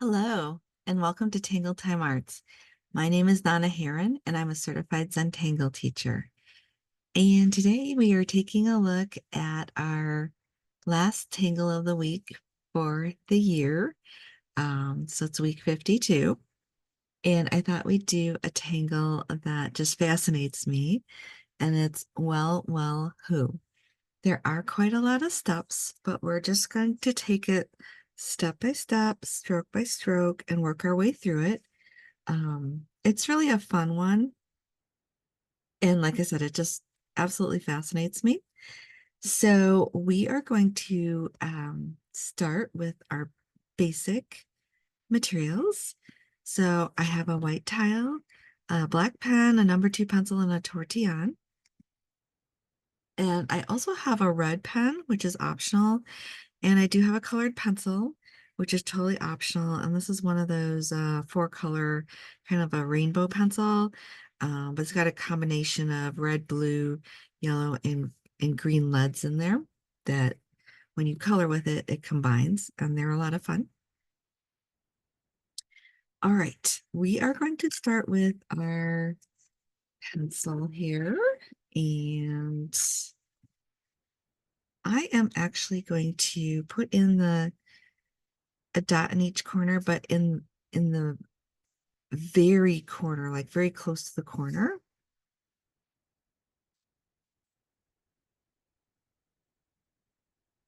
Hello, and welcome to Tangle Time Arts. My name is Nana Heron, and I'm a certified Zentangle teacher. And today we are taking a look at our last tangle of the week for the year. So it's week 52. And I thought we'd do a tangle that just fascinates me, and it's well, who. There are quite a lot of steps, but we're just going to take it step by step, stroke by stroke, and work our way through it. It's really a fun one. And like I said, it just absolutely fascinates me. So we are going to start with our basic materials. So I have a white tile, a black pen, a number 2 pencil, and a tortillon. And I also have a red pen, which is optional. And I do have a colored pencil, which is totally optional. And this is one of those 4-color kind of a rainbow pencil. But it's got a combination of red, blue, yellow, and green leads in there that when you color with it, it combines, and they're a lot of fun. All right, we are going to start with our pencil here. And I am actually going to put in a dot in each corner, but in the very corner, like very close to the corner.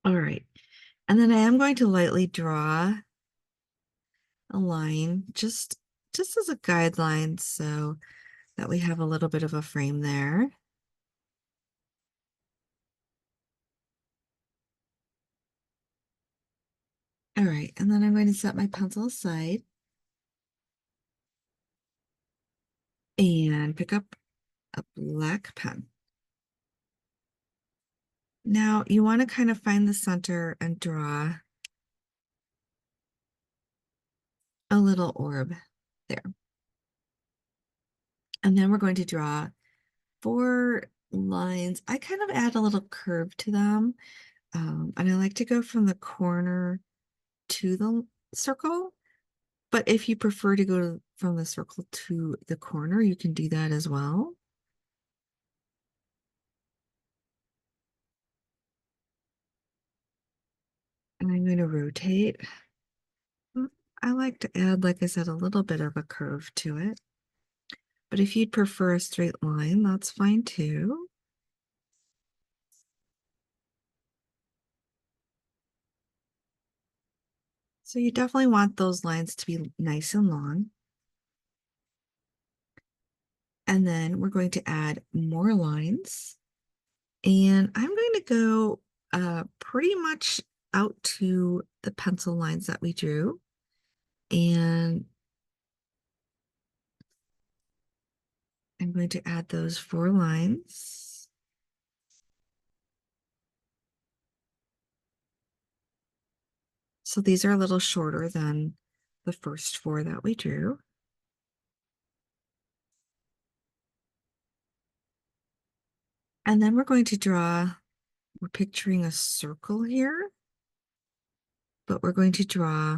All right. And then I am going to lightly draw a line just as a guideline so that we have a little bit of a frame there. All right, and then I'm going to set my pencil aside and pick up a black pen. Now you want to kind of find the center and draw a little orb there. And then we're going to draw 4 lines. I kind of add a little curve to them. And I like to go from the corner to the circle. But if you prefer to go from the circle to the corner, you can do that as well. And I'm going to rotate. I like to add, like I said, a little bit of a curve to it. But if you'd prefer a straight line, that's fine too. So you definitely want those lines to be nice and long. And then we're going to add more lines. And I'm going to go pretty much out to the pencil lines that we drew. And I'm going to add those 4 lines. So these are a little shorter than the first 4 that we drew. And then we're going to draw, we're picturing a circle here, but we're going to draw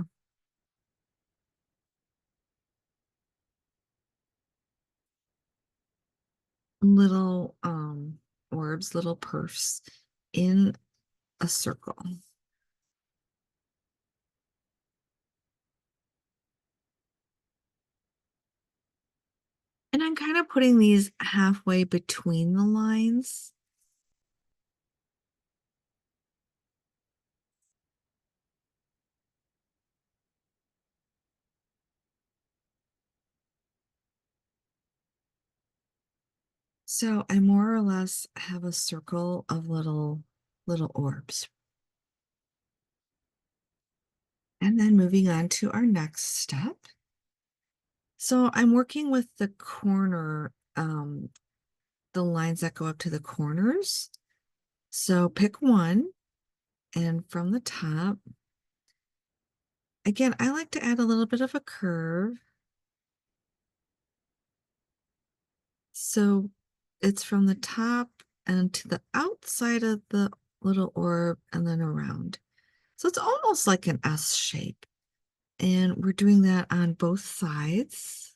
little orbs, little perfs in a circle. And I'm kind of putting these halfway between the lines. So I more or less have a circle of little orbs. And then moving on to our next step. So I'm working with the corner, the lines that go up to the corners. So pick one, and from the top, again, I like to add a little bit of a curve. So it's from the top and to the outside of the little orb and then around. So it's almost like an S shape. And we're doing that on both sides.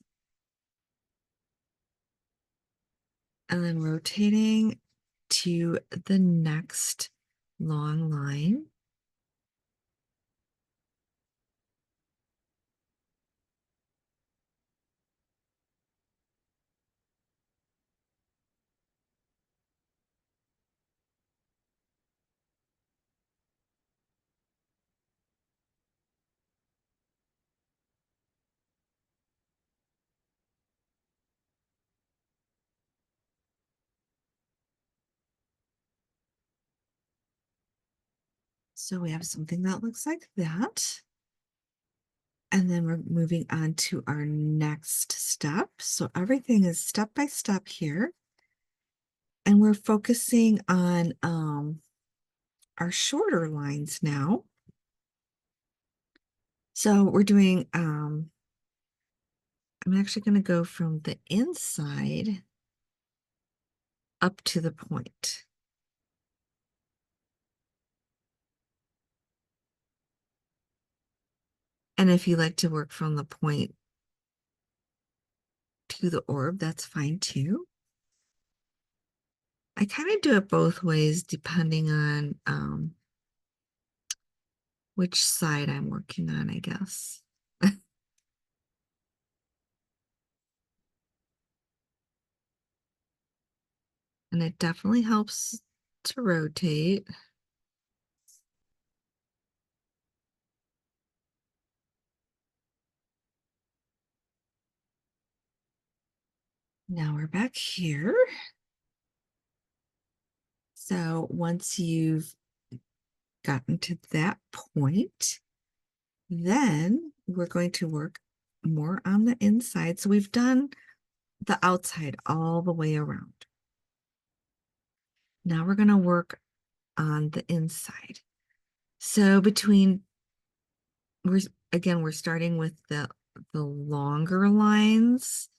And then rotating to the next long line. So we have something that looks like that. And then we're moving on to our next step. So everything is step by step here. And we're focusing on our shorter lines now. So we're doing, I'm actually going to go from the inside up to the point. And if you like to work from the point to the orb, that's fine too. I kind of do it both ways depending on which side I'm working on, I guess. And it definitely helps to rotate. Now we're back here. So once you've gotten to that point, then we're going to work more on the inside. So we've done the outside all the way around. Now we're going to work on the inside. So we're we're starting with the longer lines,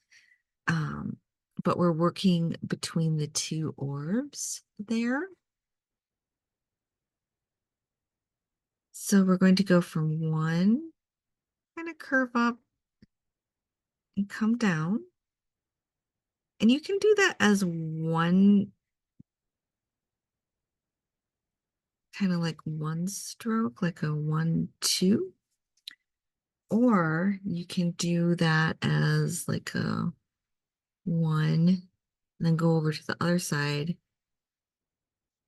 but we're working between the two orbs there. So we're going to go from one, kind of curve up and come down. And you can do that as one, kind of like one stroke, like a 1, 2. Or you can do that as like a 1, and then go over to the other side,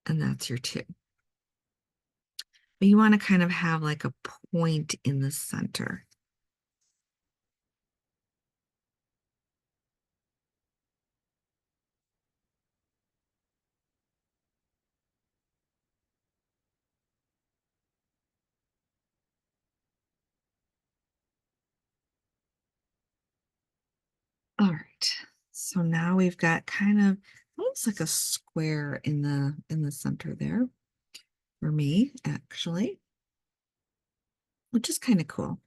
and that's your 2. But you want to kind of have like a point in the center. All right. So now we've got kind of almost like a square in the center there for me, actually, which is kind of cool.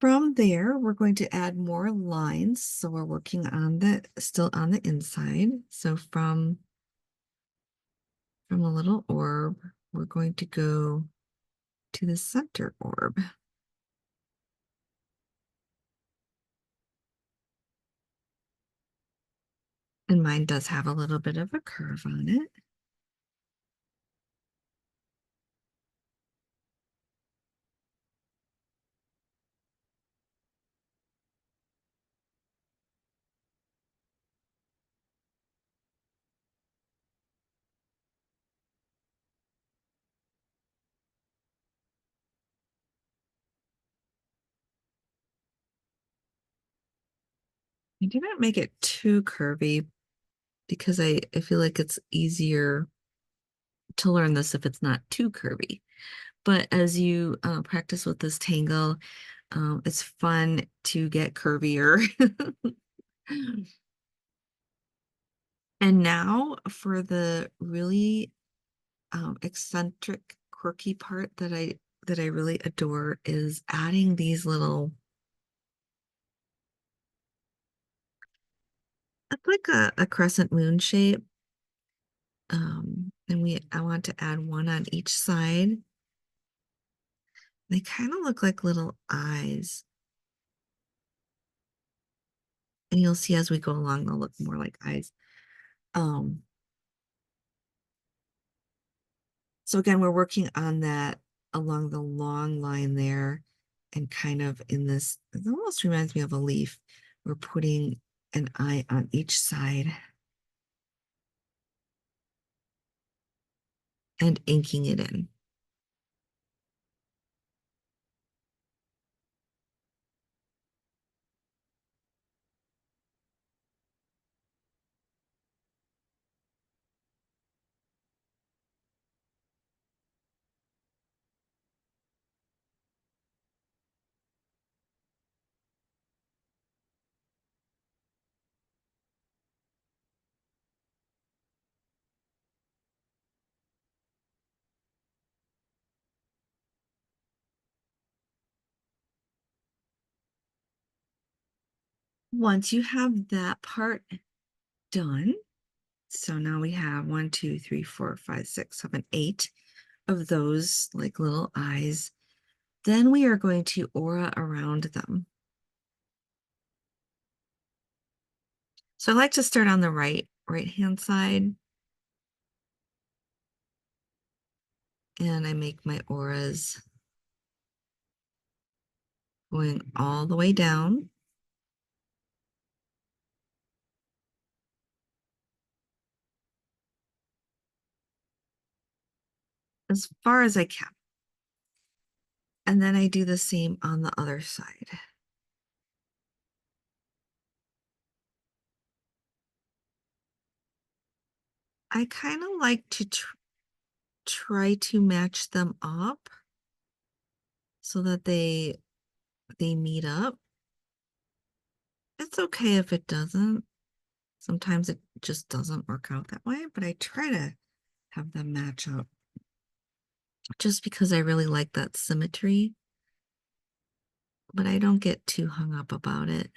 From there, we're going to add more lines. So we're working on still on the inside. So from a little orb, we're going to go to the center orb. And mine does have a little bit of a curve on it. I didn't make it too curvy because I feel like it's easier to learn this if it's not too curvy. But as you practice with this tangle, it's fun to get curvier. And now for the really eccentric, quirky part that I really adore is adding these little, it's like a crescent moon shape. And I want to add one on each side. They kind of look like little eyes. And you'll see as we go along, they'll look more like eyes. Um, so again, we're working on that along the long line there and kind of in this, it almost reminds me of a leaf. We're putting an eye on each side and inking it in. Once you have that part done, so now we have 8 of those like little eyes. Then we are going to aura around them. So I like to start on the right hand side. And I make my auras going all the way down. As far as I can. And then I do the same on the other side. I kind of like to try to match them up so that they meet up. It's okay if it doesn't. Sometimes it just doesn't work out that way, but I try to have them match up just because I really like that symmetry, but I don't get too hung up about it.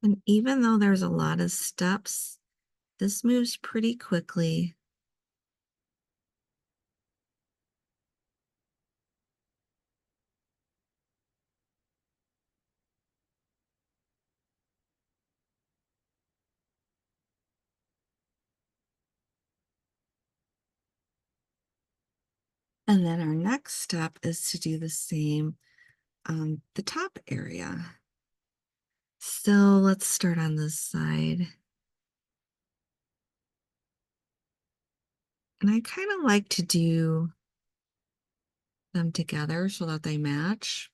And even though there's a lot of steps, this moves pretty quickly. And then our next step is to do the same on the top area. So let's start on this side. And I kind of like to do them together so that they match.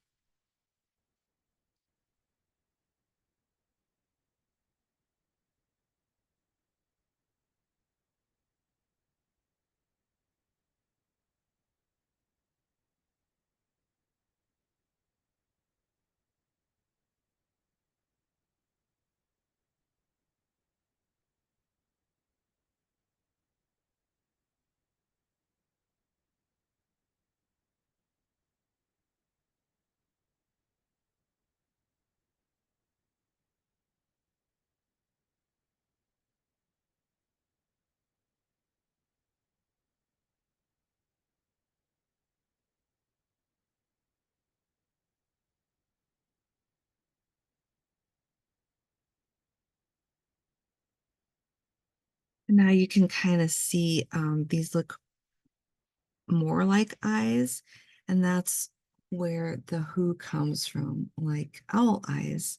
Now you can kind of see these look more like eyes, and that's where the who comes from, like owl eyes.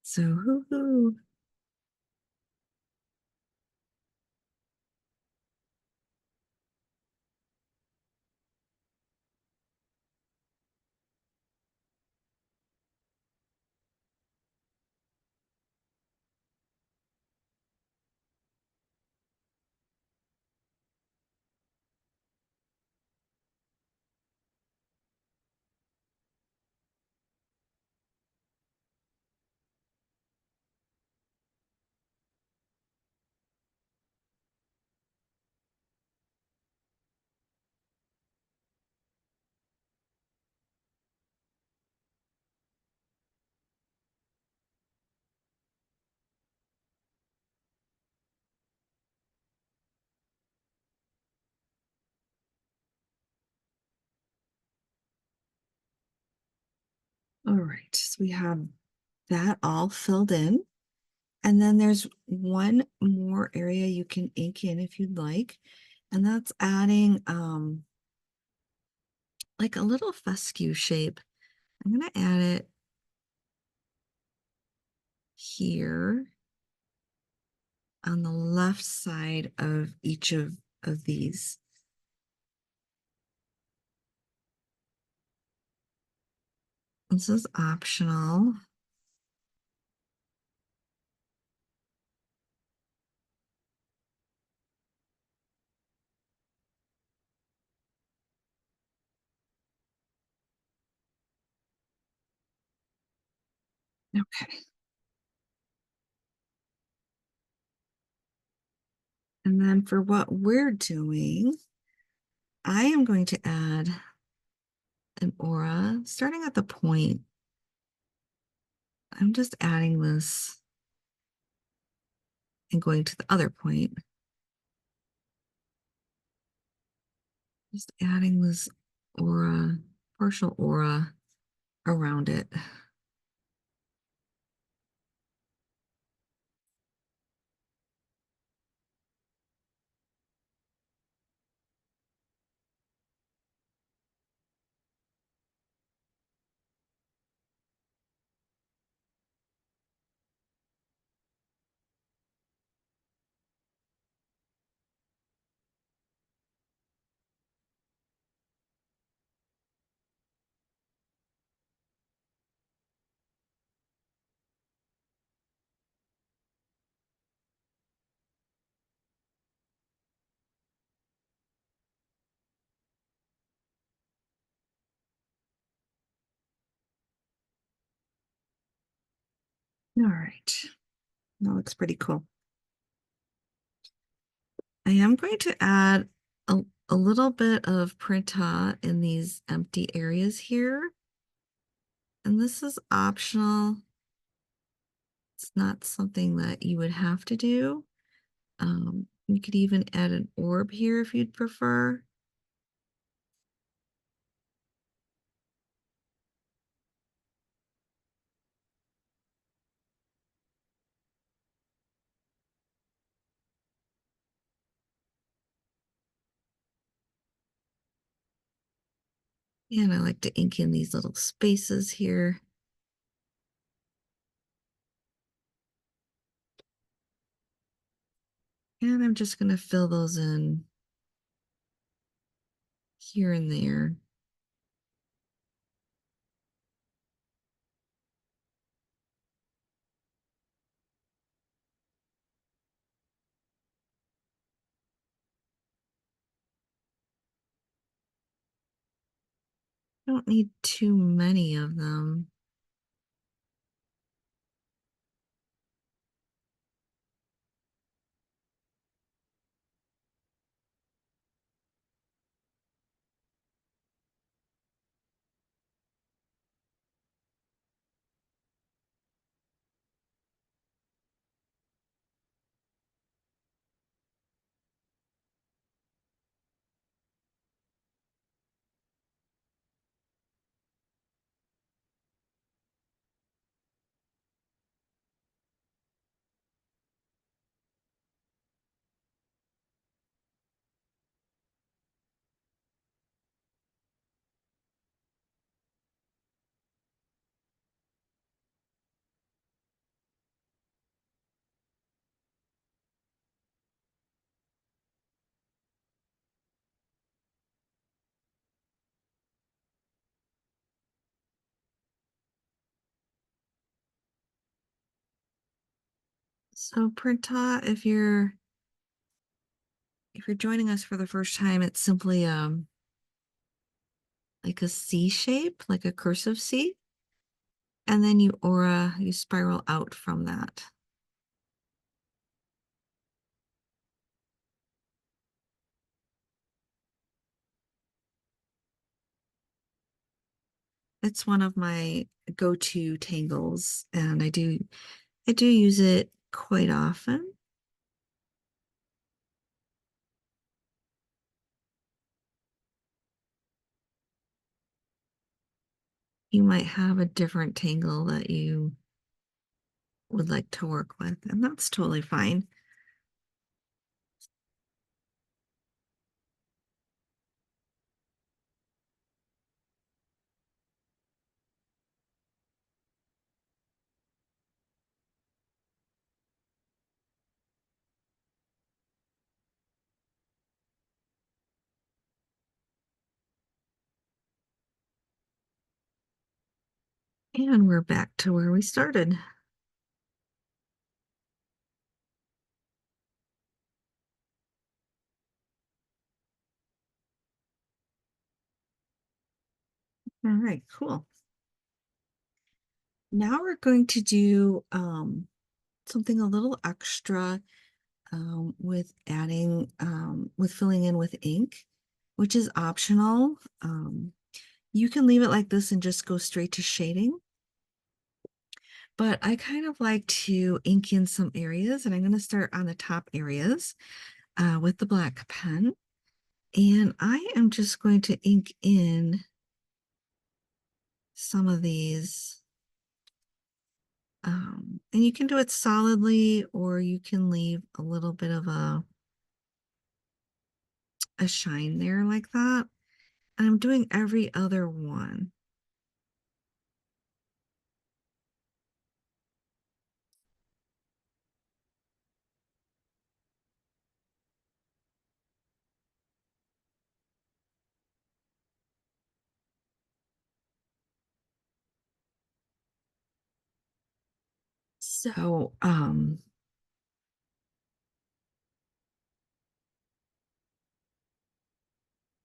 So, hoo-hoo. All right, so we have that all filled in. And then there's one more area you can ink in if you'd like, and that's adding like a little fescue shape. I'm gonna add it here on the left side of each of these. This is optional. Okay. And then for what we're doing, I am going to add an aura starting at the point. I'm just adding this and going to the other point. Just adding this aura, partial aura around it. All right, that looks pretty cool. I am going to add a little bit of printa in these empty areas here. And this is optional. It's not something that you would have to do. You could even add an orb here if you'd prefer. And I like to ink in these little spaces here. And I'm just going to fill those in here and there. I don't need too many of them. So Printa, if you're joining us for the first time, it's simply like a C shape, like a cursive C, and then you spiral out from that. It's one of my go-to tangles, and I do use it quite often. You might have a different tangle that you would like to work with, and that's totally fine. And we're back to where we started. All right, cool. Now we're going to do something a little extra with filling in with ink, which is optional. You can leave it like this and just go straight to shading. But I kind of like to ink in some areas, and I'm going to start on the top areas with the black pen. And I am just going to ink in some of these. And you can do it solidly, or you can leave a little bit of a shine there like that. And I'm doing every other one. So,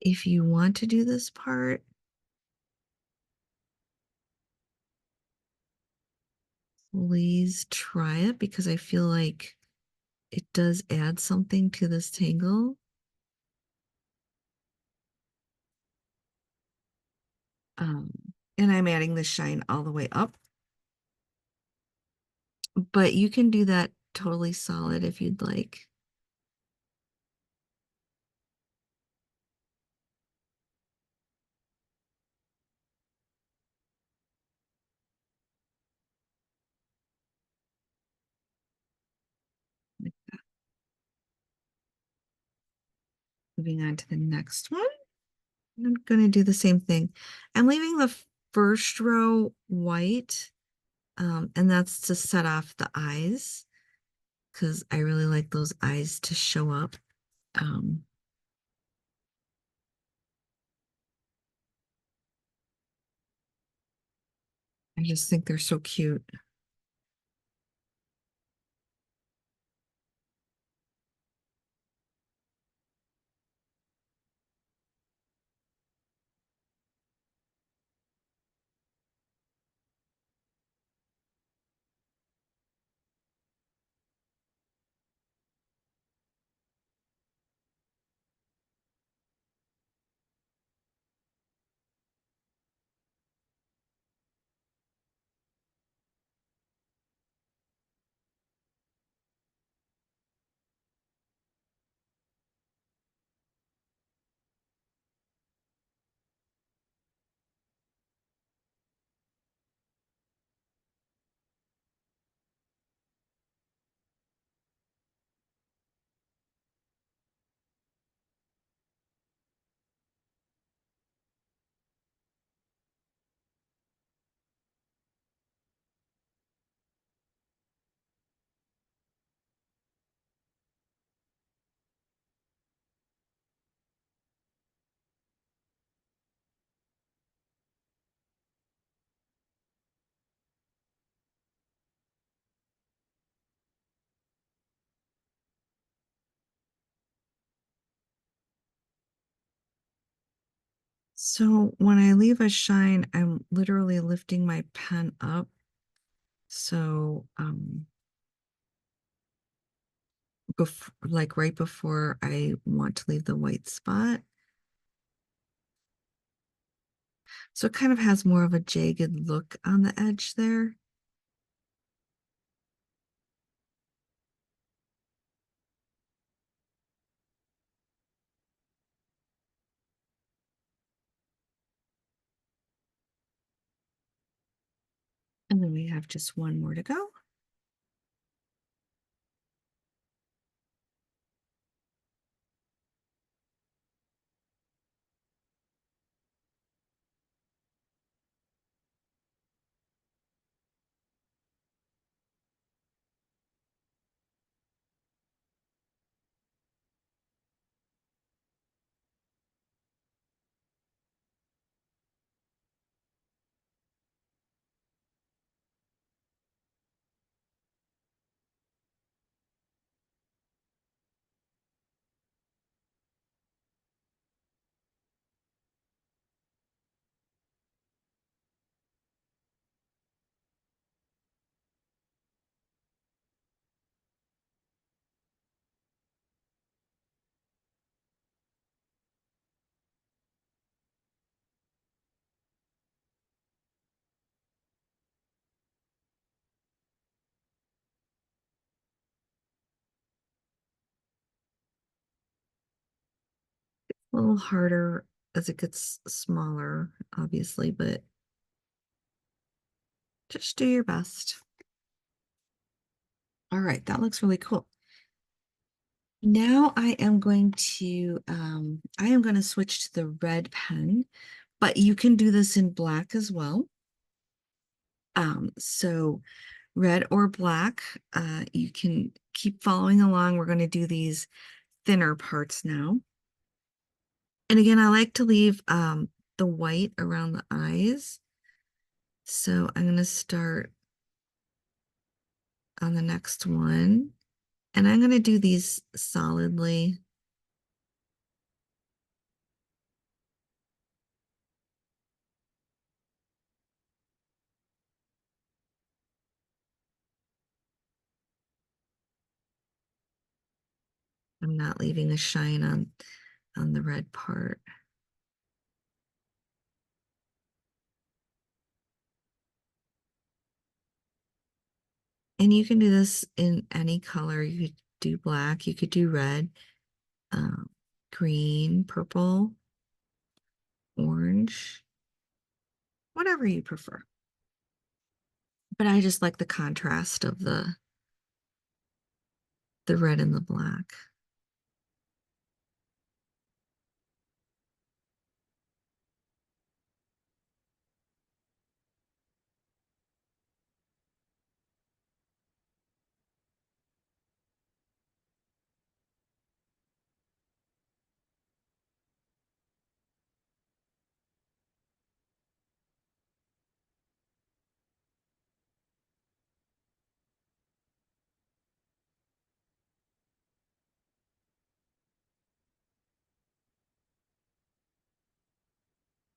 if you want to do this part, please try it because I feel like it does add something to this tangle. Um, and I'm adding the shine all the way up, but you can do that totally solid if you'd like. Moving on to the next one. I'm going to do the same thing. I'm leaving the first row white, and that's to set off the eyes because I really like those eyes to show up. Um, I just think they're so cute. So when I leave a shine, I'm literally lifting my pen up. So like right before I want to leave the white spot. So it kind of has more of a jagged look on the edge there. And then we have just one more to go. A little harder as it gets smaller, obviously, but just do your best. All right, that looks really cool. Now I am going to switch to the red pen, but you can do this in black as well. So red or black, you can keep following along. We're going to do these thinner parts now. And again, I like to leave the white around the eyes. So I'm going to start on the next one. And I'm going to do these solidly. I'm not leaving a shine on the red part. And you can do this in any color. You could do black, you could do red, um, green, purple, orange, whatever you prefer. But I just like the contrast of the red and the black.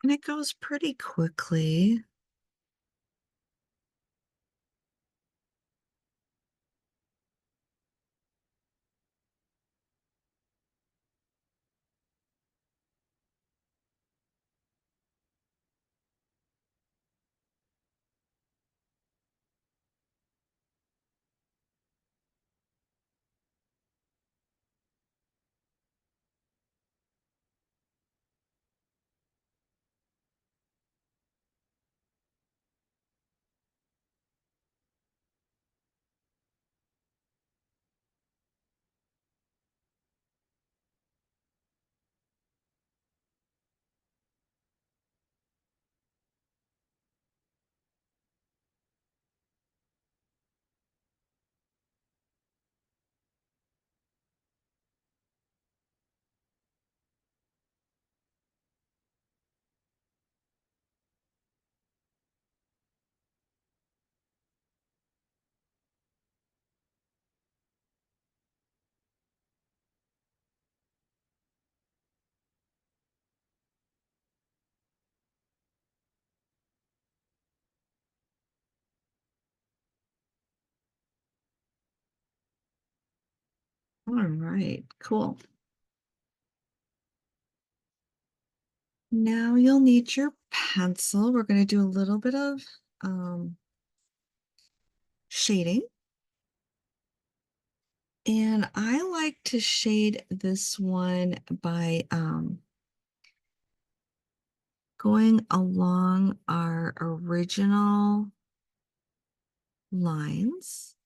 And it goes pretty quickly. All right, cool. Now you'll need your pencil. We're going to do a little bit of um, shading. And I like to shade this one by going along our original lines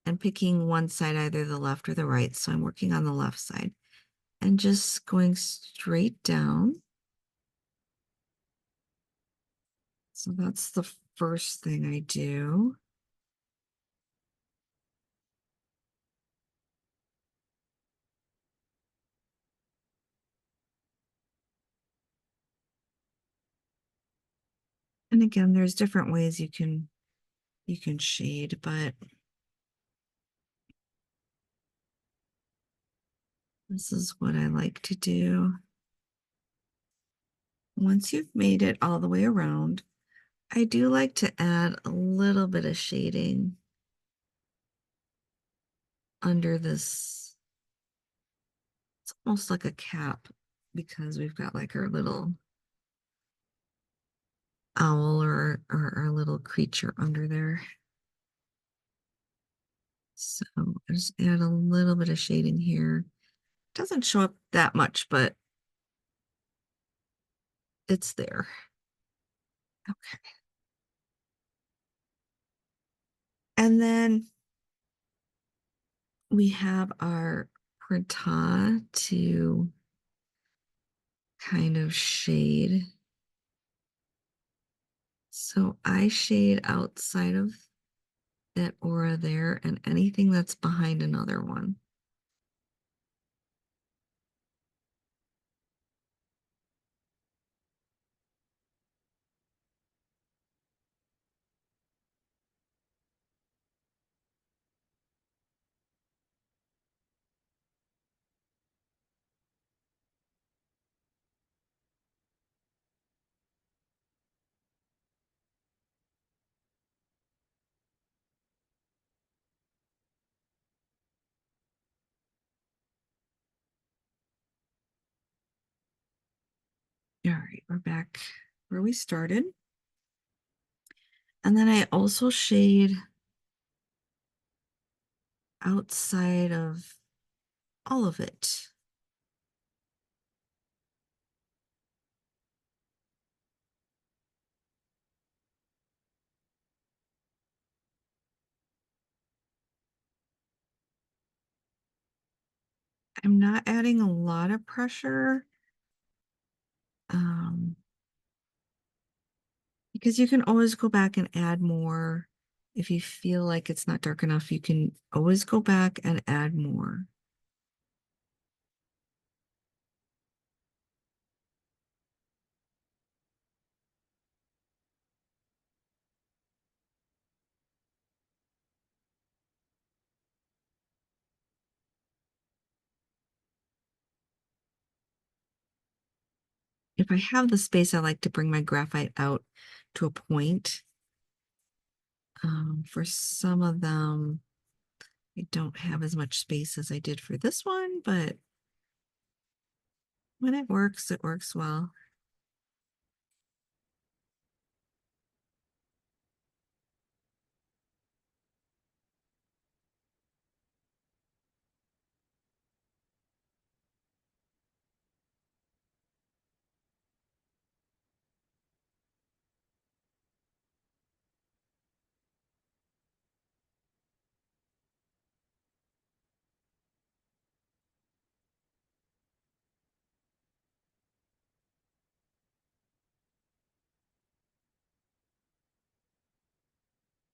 and picking one side, either the left or the right. So I'm working on the left side and just going straight down. So that's the first thing I do. And again, there's different ways you can shade, but this is what I like to do. Once you've made it all the way around, I do like to add a little bit of shading under this. It's almost like a cap because we've got like our little owl or our little creature under there. So I just add a little bit of shading here. Doesn't show up that much, but it's there. Okay. And then we have our printemps to kind of shade. So I shade outside of that aura there and anything that's behind another one. All right, we're back where we started. And then I also shade outside of all of it. I'm not adding a lot of pressure um, because you can always go back and add more. If you feel like it's not dark enough, you can always go back and add more. If I have the space, I like to bring my graphite out to a point. For some of them, I don't have as much space as I did for this one, but when it works well.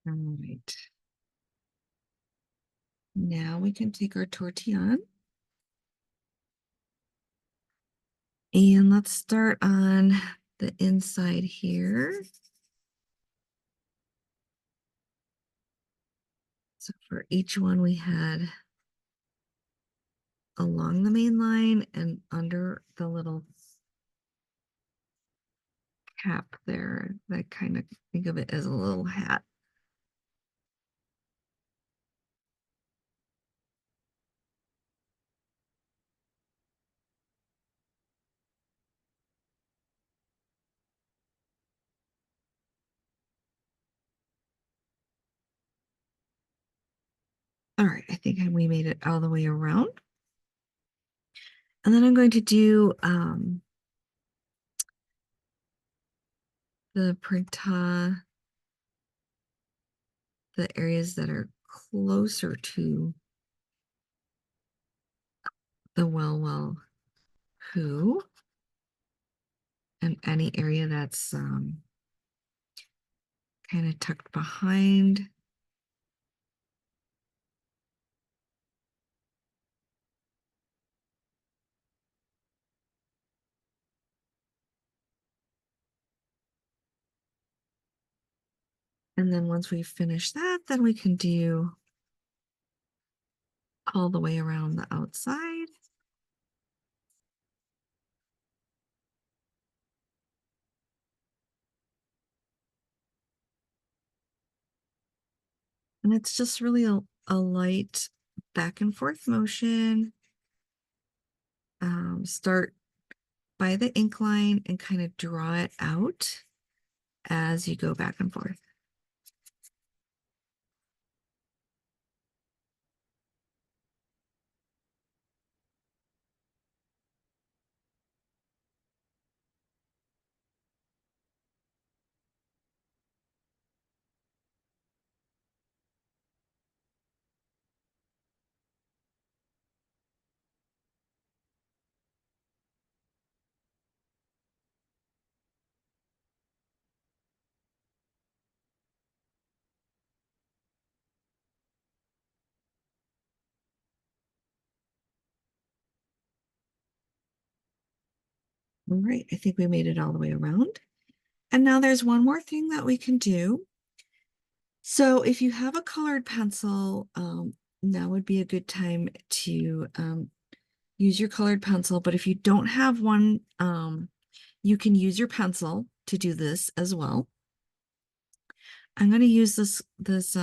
All right. Now we can take our tortillon and let's start on the inside here. So for each one we had along the main line and under the little cap there. I kind of think of it as a little hat. All right, I think we made it all the way around. And then I'm going to do the printa, the areas that are closer to the who, and any area that's kind of tucked behind. And then once we finish that, then we can do all the way around the outside. And it's just really a light back and forth motion. Start by the ink line and kind of draw it out as you go back and forth. All right, I think we made it all the way around. And now there's one more thing that we can do. So if you have a colored pencil, now would be a good time to use your colored pencil. But if you don't have one, you can use your pencil to do this as well. I'm going to use this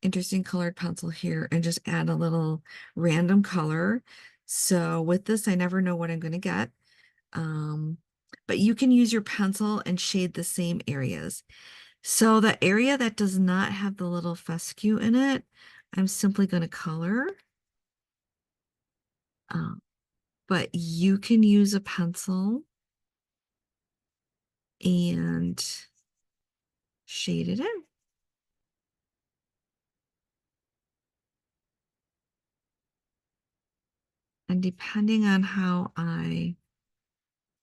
interesting colored pencil here and just add a little random color. So with this, I never know what I'm going to get. But you can use your pencil and shade the same areas. So the area that does not have the little fescue in it, I'm simply going to color. But you can use a pencil and shade it in. And depending on how I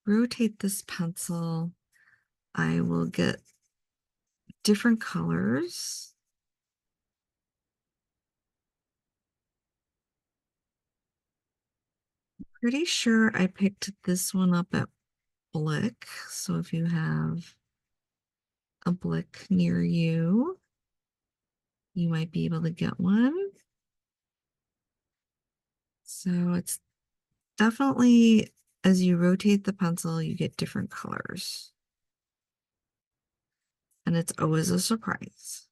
rotate this pencil, I will get different colors. Pretty sure I picked this one up at Blick. So if you have a Blick near you, you might be able to get one. So it's definitely, as you rotate the pencil, you get different colors. And it's always a surprise.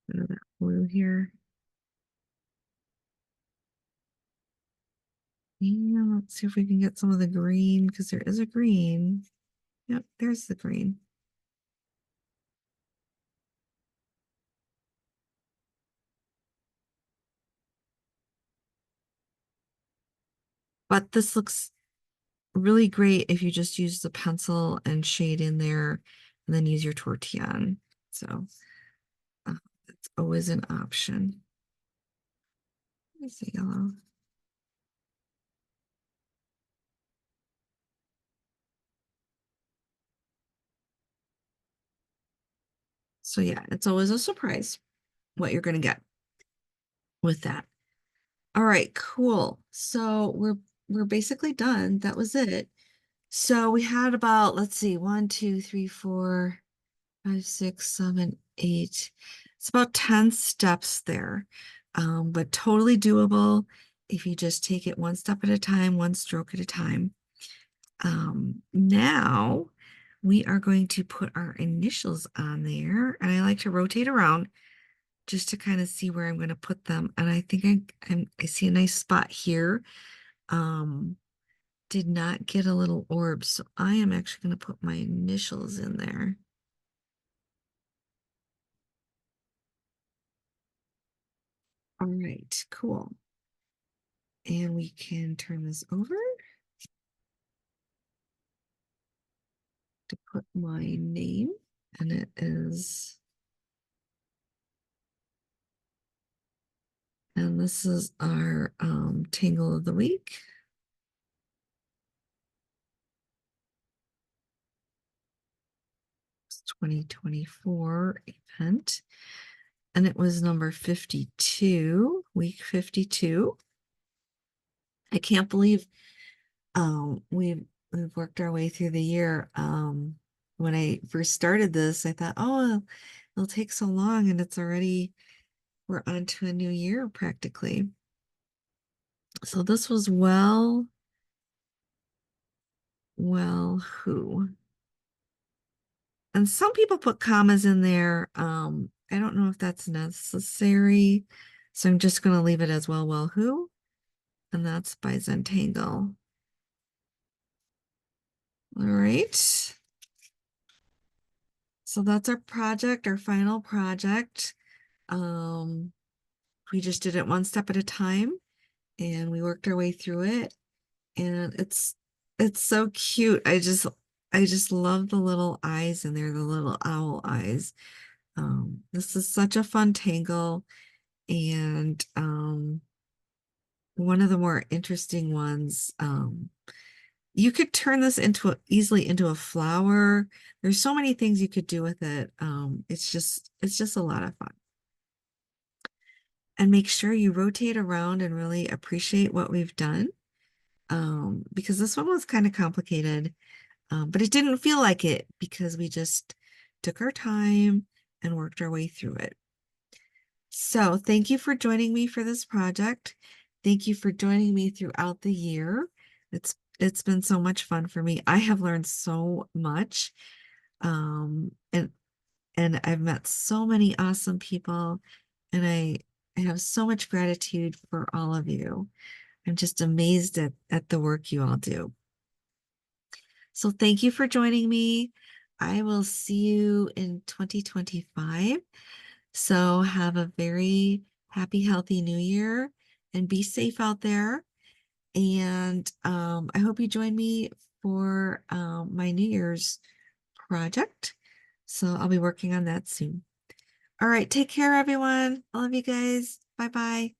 Bit of that blue here. And let's see if we can get some of the green, because there is a green. Yep, there's the green. But this looks really great if you just use the pencil and shade in there and then use your tortillon. So it's always an option. There's the yellow. So yeah, it's always a surprise what you're going to get with that. All right, cool. So we're basically done. That was it. So we had about, let's see, 1, 2, 3, 4, 5, 6, 7, 8. It's about 10 steps there, but totally doable if you just take it one step at a time, one stroke at a time. Now we are going to put our initials on there, and I like to rotate around just to kind of see where I'm going to put them. And I think I see a nice spot here. did not get a little orb, so I am actually going to put my initials in there. All right, cool. And we can turn this over to put my name, and it is, and this is our Tangle of the week. It's 2024 event, and it was number 52, week 52. I can't believe we've worked our way through the year. When I first started this, I thought, oh, it'll take so long, and it's already, we're on to a new year practically. So this was who? And some people put commas in there. I don't know if that's necessary. So I'm just going to leave it as well who? And that's by Zentangle. All right. So that's our project, our final project. We just did it one step at a time, and we worked our way through it. And it's so cute. I just love the little eyes in there, the little owl eyes. This is such a fun tangle, and one of the more interesting ones. You could turn this easily into a flower. There's so many things you could do with it. It's just a lot of fun. And make sure you rotate around and really appreciate what we've done. Because this one was kind of complicated, but it didn't feel like it because we just took our time and worked our way through it. So thank you for joining me for this project. Thank you for joining me throughout the year. It's been so much fun for me. I have learned so much. And I've met so many awesome people, and I have so much gratitude for all of you. I'm just amazed at the work you all do. So thank you for joining me. I will see you in 2025. So have a very happy, healthy new year, and be safe out there. And I hope you join me for my New Year's project. So I'll be working on that soon. All right, take care, everyone. I love you guys. Bye-bye.